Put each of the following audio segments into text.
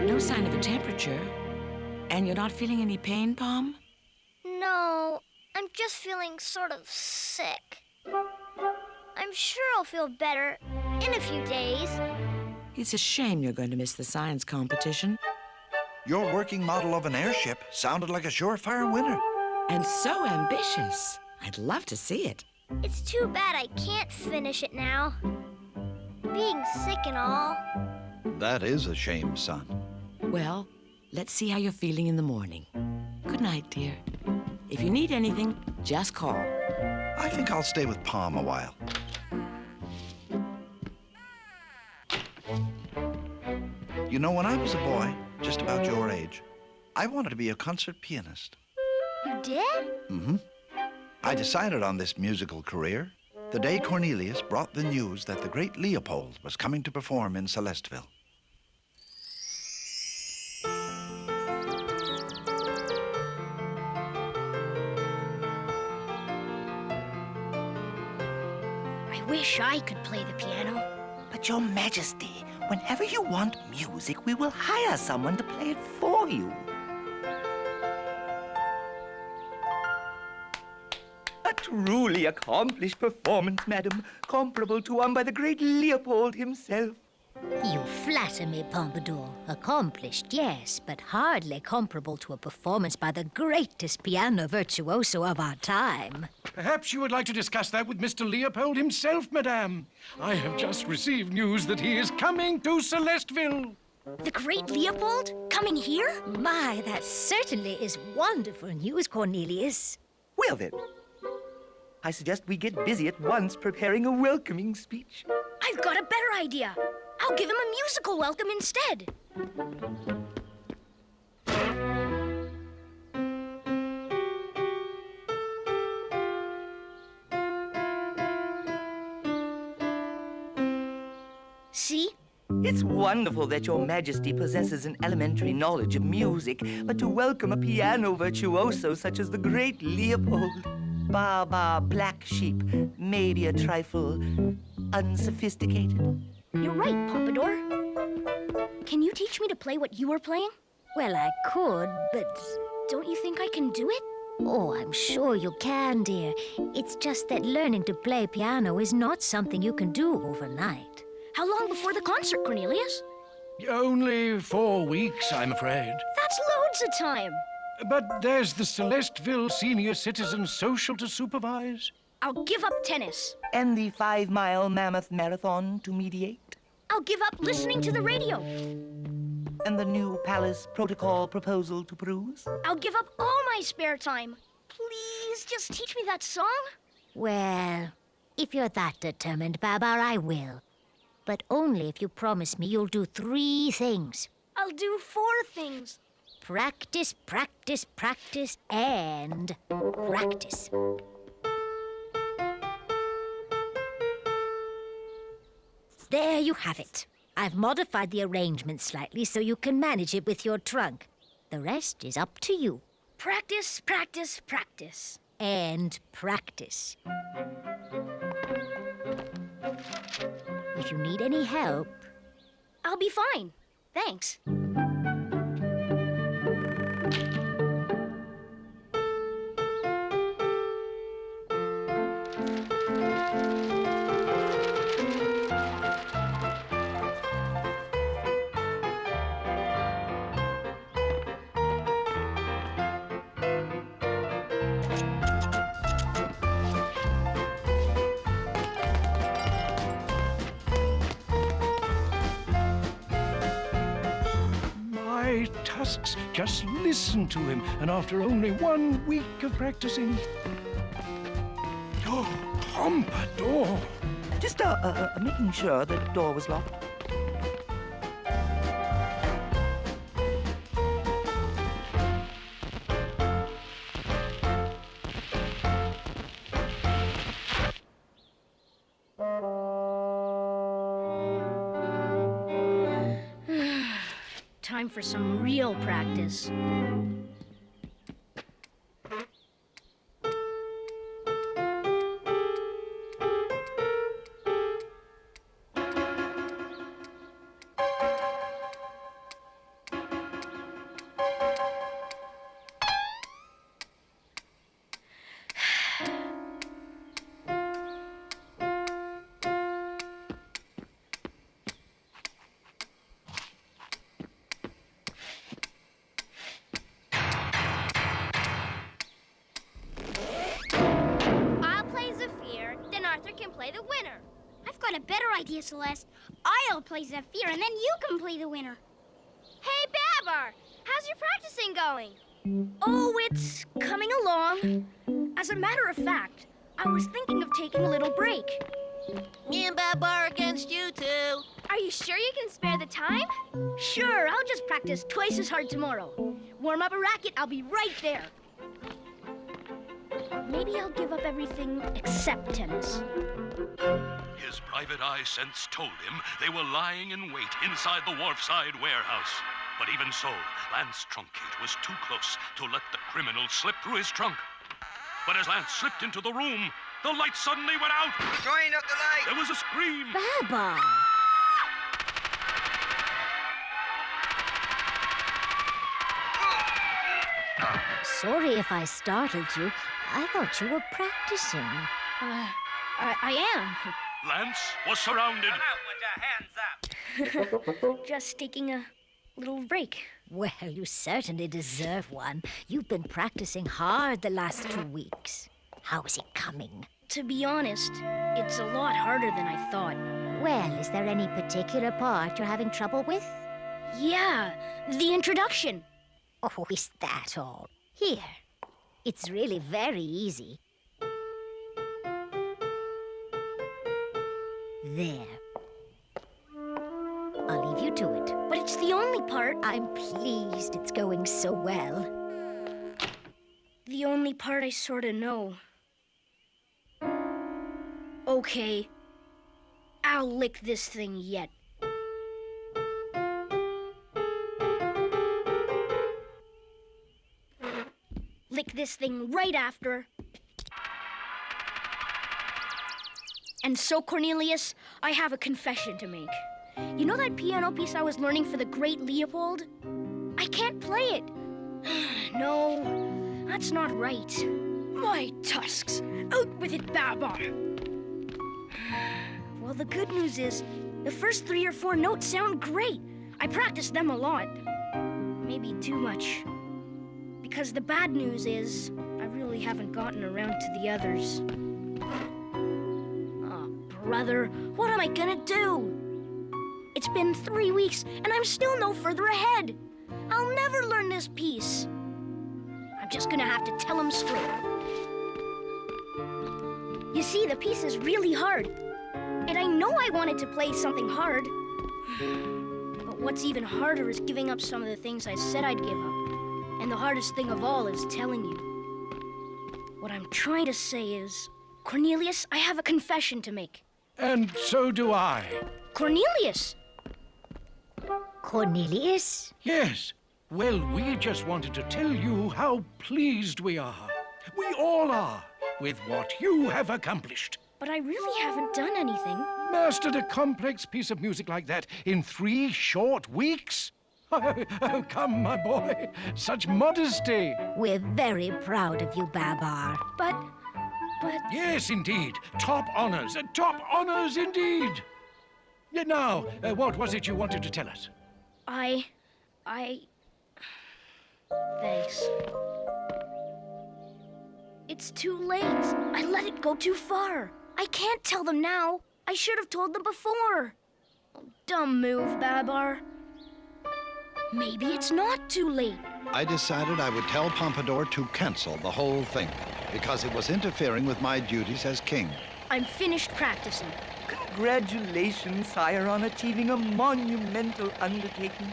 No sign of a temperature. And you're not feeling any pain, Pom? No, I'm just feeling sort of sick. I'm sure I'll feel better in a few days. It's a shame you're going to miss the science competition. Your working model of an airship sounded like a surefire winner. And so ambitious. I'd love to see it. It's too bad I can't finish it now. Being sick and all. That is a shame, son. Well, let's see how you're feeling in the morning. Good night, dear. If you need anything, just call. I think I'll stay with Pom a while. You know, when I was a boy, just about your age, I wanted to be a concert pianist. You did? Mm-hmm. I decided on this musical career the day Cornelius brought the news that the great Leopold was coming to perform in Celesteville. I wish I could play the piano. But Your Majesty, whenever you want music, we will hire someone to play it for you. A truly accomplished performance, madam, comparable to one by the great Leopold himself. You flatter me, Pompadour. Accomplished, yes, but hardly comparable to a performance by the greatest piano virtuoso of our time. Perhaps you would like to discuss that with Mr. Leopold himself, madame. I have just received news that he is coming to Celesteville. The great Leopold? Coming here? My, that certainly is wonderful news, Cornelius. Well then, I suggest we get busy at once preparing a welcoming speech. I've got a better idea. I'll give him a musical welcome instead. See? It's wonderful that Your Majesty possesses an elementary knowledge of music, but to welcome a piano virtuoso such as the great Leopold, Babar, black sheep, maybe a trifle unsophisticated. You're right, Pompadour. Can you teach me to play what you were playing? Well, I could, but... Don't you think I can do it? Oh, I'm sure you can, dear. It's just that learning to play piano is not something you can do overnight. How long before the concert, Cornelius? Only 4 weeks, I'm afraid. That's loads of time. But there's the Celesteville Senior Citizen Social to supervise. I'll give up tennis. And the 5-mile Mammoth Marathon to mediate. I'll give up listening to the radio. And the new Palace Protocol proposal to peruse. I'll give up all my spare time. Please, just teach me that song. Well, if you're that determined, Babar, I will. But only if you promise me you'll do 3 things. I'll do 4 things. Practice, practice, practice, and practice. There you have it. I've modified the arrangement slightly so you can manage it with your trunk. The rest is up to you. Practice, practice, practice. And practice. If you need any help... I'll be fine. Thanks. My tusks, just listen to him. And after only 1 week of practicing... Oh, Pompadour! Just making sure the door was locked. Time for some real practice. idea, Celeste. I'll play Zephyr, and then you can play the winner. Hey, Babar! How's your practicing going? Oh, it's coming along. As a matter of fact, I was thinking of taking a little break. Me and Babar against you two. Are you sure you can spare the time? Sure, I'll just practice twice as hard tomorrow. Warm up a racket, I'll be right there. Maybe I'll give up everything except tennis. His private eye sense told him they were lying in wait inside the wharfside warehouse. But even so, Lance Truncate was too close to let the criminal slip through his trunk. But as Lance slipped into the room, the light suddenly went out. Turn up the light. There was a scream. Babar! Sorry if I startled you. I thought you were practicing. I am. Lance was surrounded. Just taking a little break. Well, you certainly deserve one. You've been practicing hard the last 2 weeks. How is it coming? To be honest, it's a lot harder than I thought. Well, is there any particular part you're having trouble with? Yeah, the introduction. Oh, is that all? Here. It's really very easy. There. I'll leave you to it. But it's the only part. I'm pleased it's going so well. The only part I sort of know. Okay. I'll lick this thing yet. Lick this thing right after. And so, Cornelius, I have a confession to make. You know that piano piece I was learning for the great Leopold? I can't play it. No, that's not right. My tusks! Out with it, Babar! Well, the good news is, the first 3 or 4 notes sound great. I practiced them a lot. Maybe too much. Because the bad news is, I really haven't gotten around to the others. Oh, brother, what am I gonna do? It's been 3 weeks, and I'm still no further ahead. I'll never learn this piece. I'm just gonna have to tell him straight. You see, the piece is really hard. And I know I wanted to play something hard. But what's even harder is giving up some of the things I said I'd give up. And the hardest thing of all is telling you. What I'm trying to say is, Cornelius, I have a confession to make. And so do I. Cornelius! Cornelius? Yes. Well, we just wanted to tell you how pleased we are. We all are with what you have accomplished. But I really haven't done anything. Mastered a complex piece of music like that in 3 short weeks? Oh, come, my boy. Such modesty. We're very proud of you, Babar. But... Yes, indeed. Top honors. Top honors indeed. Now, what was it you wanted to tell us? Thanks. It's too late. I let it go too far. I can't tell them now. I should have told them before. Dumb move, Babar. Maybe it's not too late. I decided I would tell Pompadour to cancel the whole thing because it was interfering with my duties as king. I'm finished practicing. Congratulations, sire, on achieving a monumental undertaking.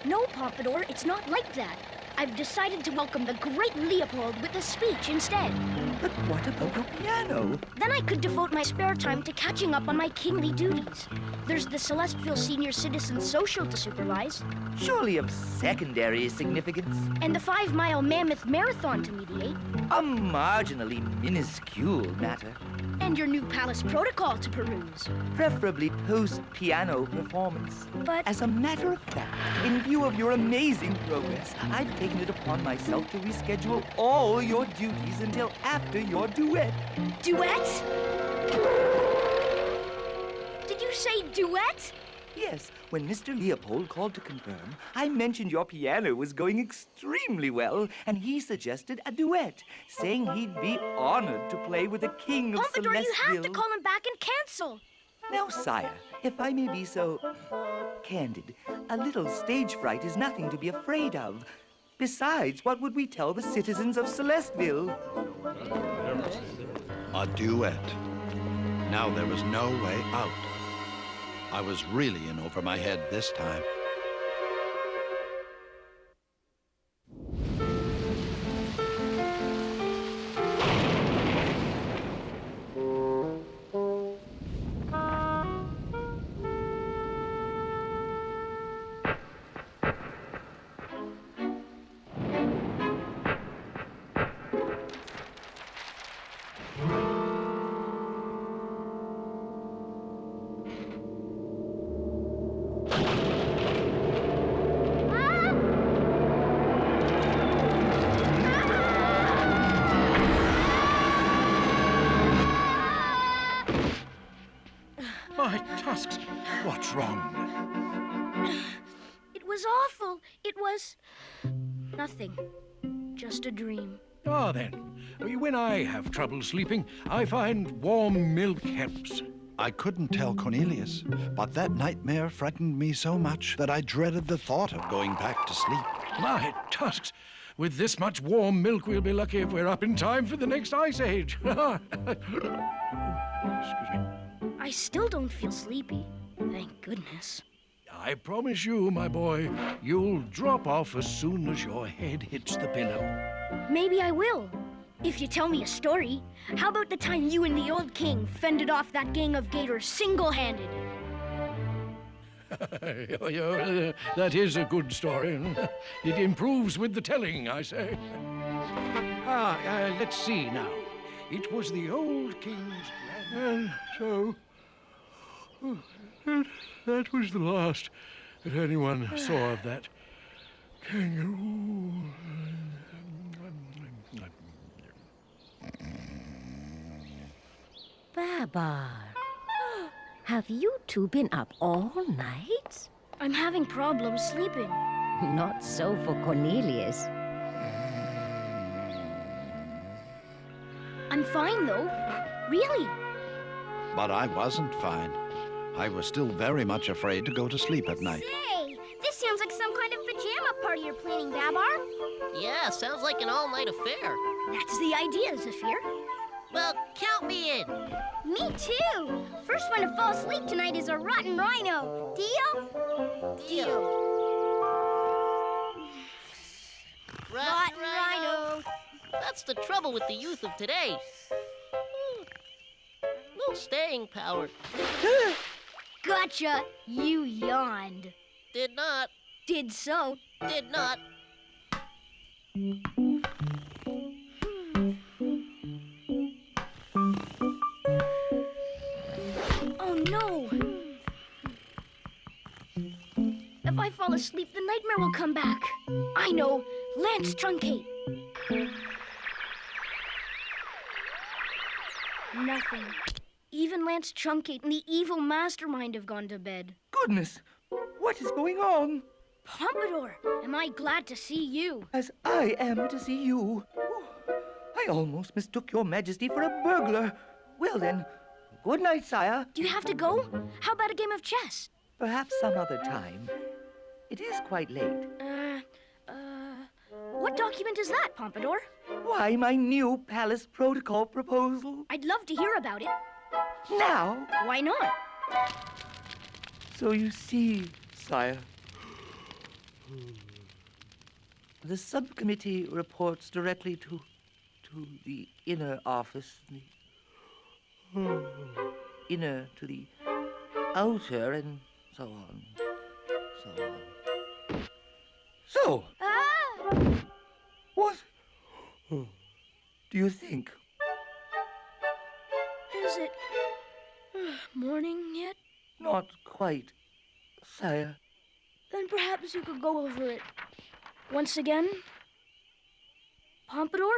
No, Pompadour, it's not like that. I've decided to welcome the great Leopold with a speech instead. But what about your piano? Then I could devote my spare time to catching up on my kingly duties. There's the Celestville Senior Citizen Social to supervise. Surely of secondary significance. And the 5-mile Mammoth Marathon to mediate. A marginally minuscule matter. And your new palace protocol to peruse. Preferably post-piano performance. But... As a matter of fact, in view of your amazing progress, I've taken it upon myself to reschedule all your duties until after your duet. Duet? Did you say duet? Yes, when Mr. Leopold called to confirm, I mentioned your piano was going extremely well, and he suggested a duet, saying he'd be honored to play with the king of Pompadour, Celestville. you have to call him back and cancel. Now, sire, if I may be so candid, a little stage fright is nothing to be afraid of. Besides, what would we tell the citizens of Celestville? A duet. Now there was no way out. I was really in over my head this time. My tusks! What's wrong? It was awful. It was nothing. Just a dream. Ah, then. When I have trouble sleeping, I find warm milk helps. I couldn't tell Cornelius, but that nightmare frightened me so much that I dreaded the thought of going back to sleep. My tusks! With this much warm milk, we'll be lucky if we're up in time for the next ice age. Excuse me. I still don't feel sleepy. Thank goodness. I promise you, my boy, you'll drop off as soon as your head hits the pillow. Maybe I will. If you tell me a story. How about the time you and the old king fended off that gang of gators single-handed? That is a good story. It improves with the telling, I say. Let's see now. It was the old king's and so that was the last that anyone saw of that kangaroo. Babar, have you two been up all night? I'm having problems sleeping. Not so for Cornelius. I'm fine, though. Really. But I wasn't fine. I was still very much afraid to go to sleep at night. Say, this sounds like some kind of pajama party you're planning, Babar. Yeah, sounds like an all-night affair. That's the idea, Zephyr. Well, count me in. Me too. First one to fall asleep tonight is a rotten rhino. Deal? Deal. Rotten rhino. That's the trouble with the youth of today. No staying power. Gotcha. You yawned. Did not. Did so. Did not. Oh, no. If I fall asleep, the nightmare will come back. I know. Lance truncate. Nothing. Even Lance truncate and the evil mastermind have gone to bed. Goodness, what is going on? Pompadour, am I glad to see you. As I am to see you. I almost mistook your majesty for a burglar. Well then, good night, sire. Do you have to go? How about a game of chess? Perhaps some other time. It is quite late. What document is that, Pompadour? Why, my new palace protocol proposal. I'd love to hear about it. Now? Why not? So you see, sire, the subcommittee reports directly to the inner office, the inner to the outer, and so on, so on. So, what do you think? Is it morning yet? Not quite, sire. Then perhaps you could go over it once again? Pompadour?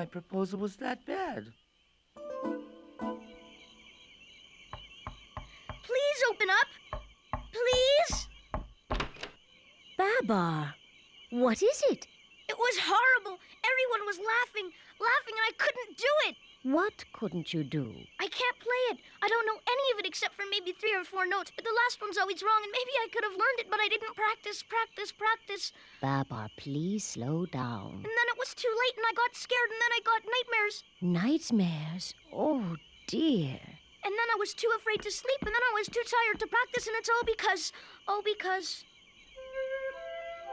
my proposal was that bad. Please open up. Please. Babar, what is it? It was horrible. Everyone was laughing, and I couldn't do it. What couldn't you do? I can't play it. I don't know any of it except for maybe 3 or 4 notes, but the last one's always wrong, and maybe I could have learned it, but I didn't practice. Babar, please slow down. And then it was too late, and I got scared, and then I got nightmares. Nightmares? Oh, dear. And then I was too afraid to sleep, and then I was too tired to practice, and it's all because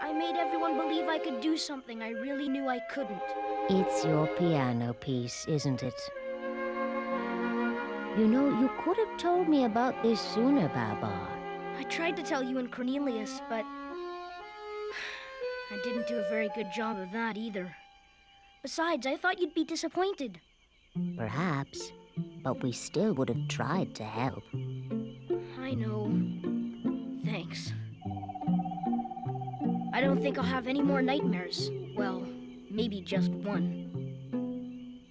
I made everyone believe I could do something I really knew I couldn't. It's your piano piece, isn't it? You know, you could have told me about this sooner, Babar. I tried to tell you and Cornelius, but I didn't do a very good job of that either. Besides, I thought you'd be disappointed. Perhaps, but we still would have tried to help. I know. Thanks. I don't think I'll have any more nightmares. Well, maybe just one.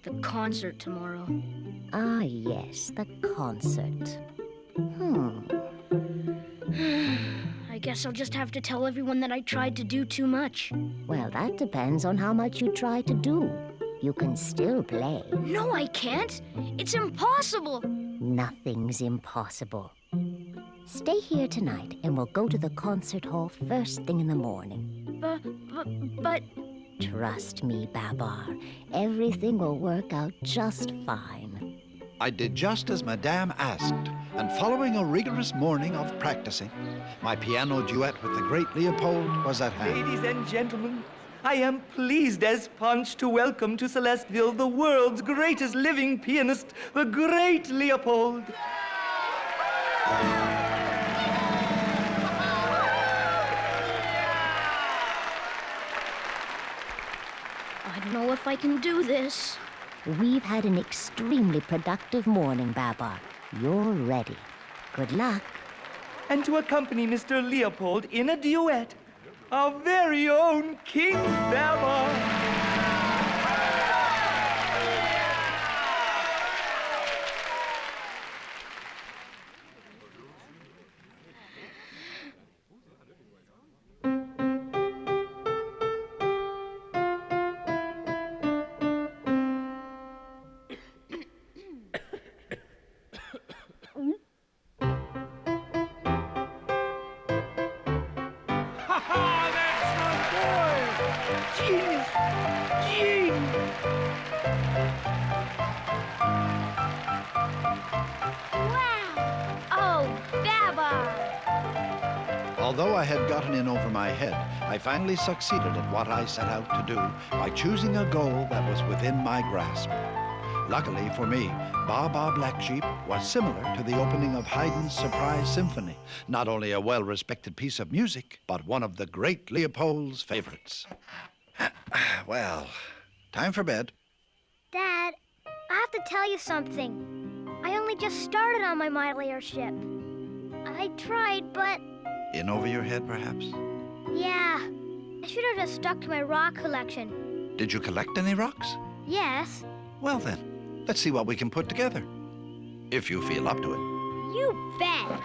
The concert tomorrow. Ah, yes, the concert. I guess I'll just have to tell everyone that I tried to do too much. Well, that depends on how much you try to do. You can still play. No, I can't. It's impossible. Nothing's impossible. Stay here tonight, and we'll go to the concert hall first thing in the morning. But... Trust me, Babar. Everything will work out just fine. I did just as Madame asked, and following a rigorous morning of practicing, my piano duet with the great Leopold was at hand. Ladies and gentlemen, I am pleased as punch to welcome to Celestville the world's greatest living pianist, the great Leopold. I don't know if I can do this. We've had an extremely productive morning, Babar. You're ready. Good luck. And to accompany Mr. Leopold in a duet, our very own King Babar. Genius! Genius! Wow! Oh, Babar! Although I had gotten in over my head, I finally succeeded at what I set out to do by choosing a goal that was within my grasp. Luckily for me, Babar Black Sheep was similar to the opening of Haydn's Surprise Symphony, not only a well-respected piece of music, but one of the great Leopold's favorites. Well, time for bed. Dad, I have to tell you something. I only just started on my model airship. I tried, but... In over your head, perhaps? Yeah. I should have just stuck to my rock collection. Did you collect any rocks? Yes. Well then, let's see what we can put together. If you feel up to it. You bet.